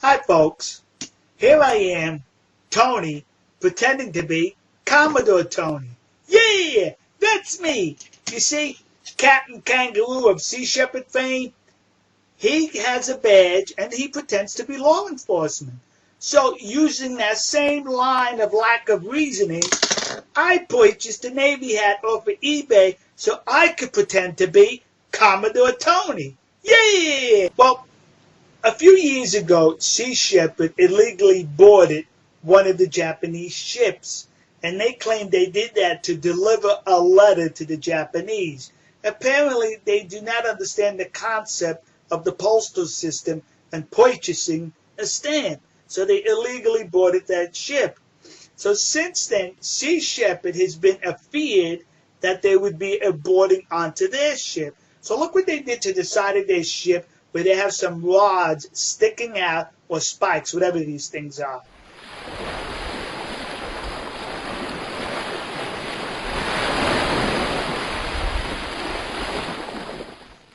Hi folks, here I am, Tony, pretending to be Commodore Tony. Yeah, that's me. You see, Captain Kangaroo of Sea Shepherd fame, he has a badge and he pretends to be law enforcement. So using that same line of lack of reasoning, I purchased a Navy hat off of eBay so I could pretend to be Commodore Tony. Yeah! Well, a few years ago, Sea Shepherd illegally boarded one of the Japanese ships, and they claimed they did that to deliver a letter to the Japanese. Apparently, they do not understand the concept of the postal system and purchasing a stamp, so they illegally boarded that ship. So since then, Sea Shepherd has been afeared that there would be a boarding onto their ship. So look what they did to the side of their ship, where they have some rods sticking out, or spikes, whatever these things are.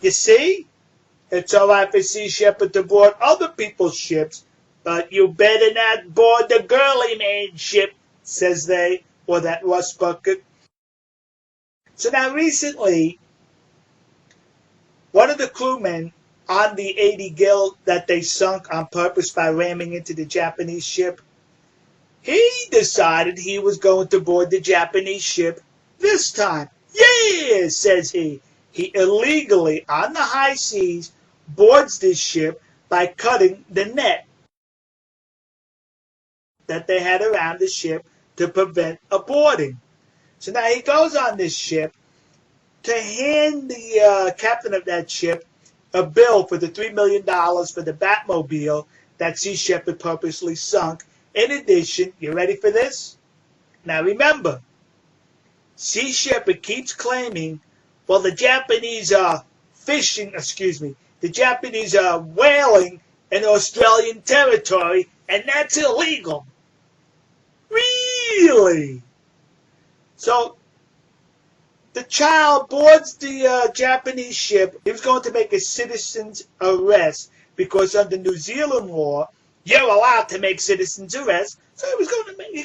You see? It's all right for Sea Shepherd to board other people's ships, but you better not board the girly man ship, says they, or that rust bucket. So now recently, one of the crewmen on the 80 Guild that they sunk on purpose by ramming into the Japanese ship, he decided he was going to board the Japanese ship this time. Yeah, says he. He illegally, on the high seas, boards this ship by cutting the net that they had around the ship to prevent a boarding. So now he goes on this ship to hand the captain of that ship a bill for the $3 million for the Batmobile that Sea Shepherd purposely sunk. In addition, you ready for this? Now remember, Sea Shepherd keeps claiming, well, the Japanese are the Japanese are whaling in Australian territory, and that's illegal. Really? So, the child boards the Japanese ship. He was going to make a citizen's arrest because under New Zealand law, you're allowed to make citizen's arrests. So he was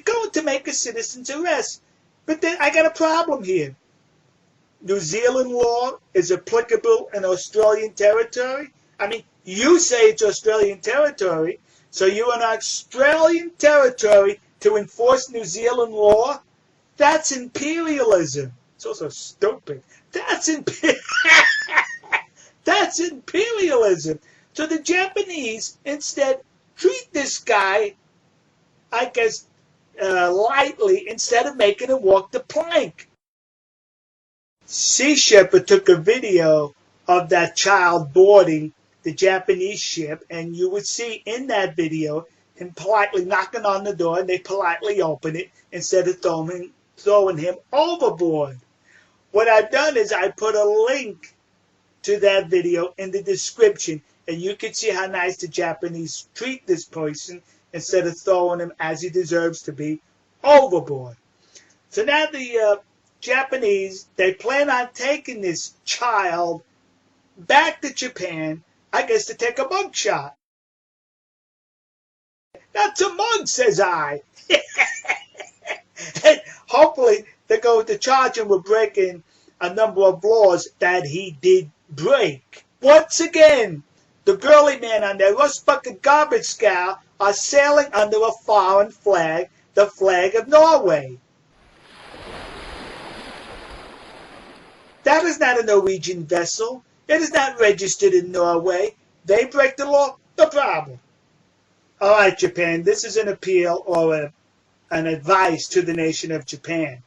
going to make a citizen's arrest. But then I got a problem here. New Zealand law is applicable in Australian territory. I mean, you say it's Australian territory, so you're in Australian territory to enforce New Zealand law? That's imperialism. It's also stupid. That's imperialism. So the Japanese instead treat this guy, I guess, lightly instead of making him walk the plank. Sea Shepherd took a video of that child boarding the Japanese ship, and you would see in that video him politely knocking on the door, and they politely open it instead of throwing him overboard. What I've done is I put a link to that video in the description, and you can see how nice the Japanese treat this person instead of throwing him, as he deserves to be, overboard. So now the Japanese, they plan on taking this child back to Japan, I guess to take a mug shot. That's a mug, says I. And hopefully they're going to charge him with breaking a number of laws that he did break. Once again, the girly man on their rust bucket garbage scow are sailing under a foreign flag, the flag of Norway. That is not a Norwegian vessel. It is not registered in Norway. They break the law, no problem. All right, Japan, this is an appeal or an advice to the nation of Japan.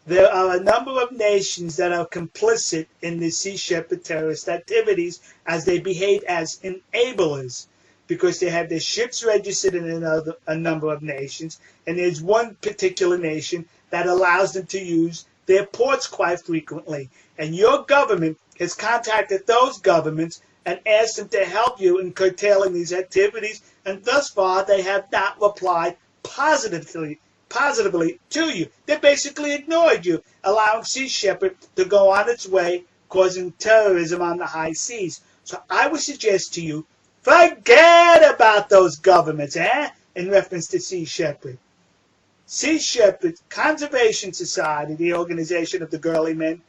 There are a number of nations that are complicit in the Sea Shepherd terrorist activities as they behave as enablers because they have their ships registered in a number of nations, and there's one particular nation that allows them to use their ports quite frequently. And your government has contacted those governments and asked them to help you in curtailing these activities, and thus far they have not replied positively to you. They basically ignored you, allowing Sea Shepherd to go on its way causing terrorism on the high seas. So I would suggest to you, forget about those governments, in reference to Sea Shepherd. Sea Shepherd Conservation Society, the organization of the girly men,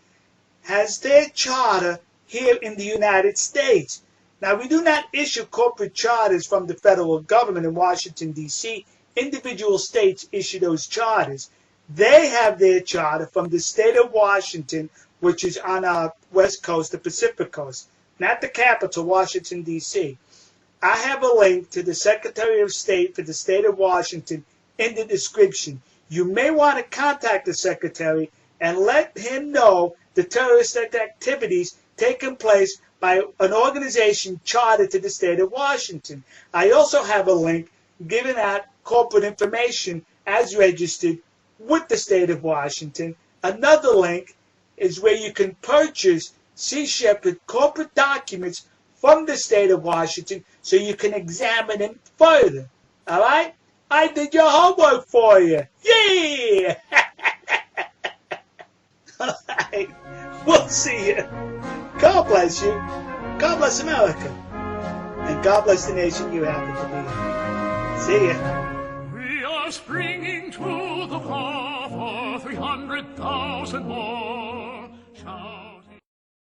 has their charter here in the United States. Now, we do not issue corporate charters from the federal government in Washington, D.C. Individual states issue those charters. They have their charter from the state of Washington, which is on our west coast, the Pacific coast, not the capital, Washington, D.C. I have a link to the Secretary of State for the state of Washington in the description. You may want to contact the Secretary and let him know the terrorist activities taking place by an organization chartered to the state of Washington. I also have a link giving out corporate information as registered with the state of Washington. Another link is where you can purchase Sea Shepherd corporate documents from the state of Washington so you can examine them further. All right? I did your homework for you. Yeah! All right. We'll see you. God bless you. God bless America. And God bless the nation you happen to be in. See ya. We are springing to the harbor, 300,000 more.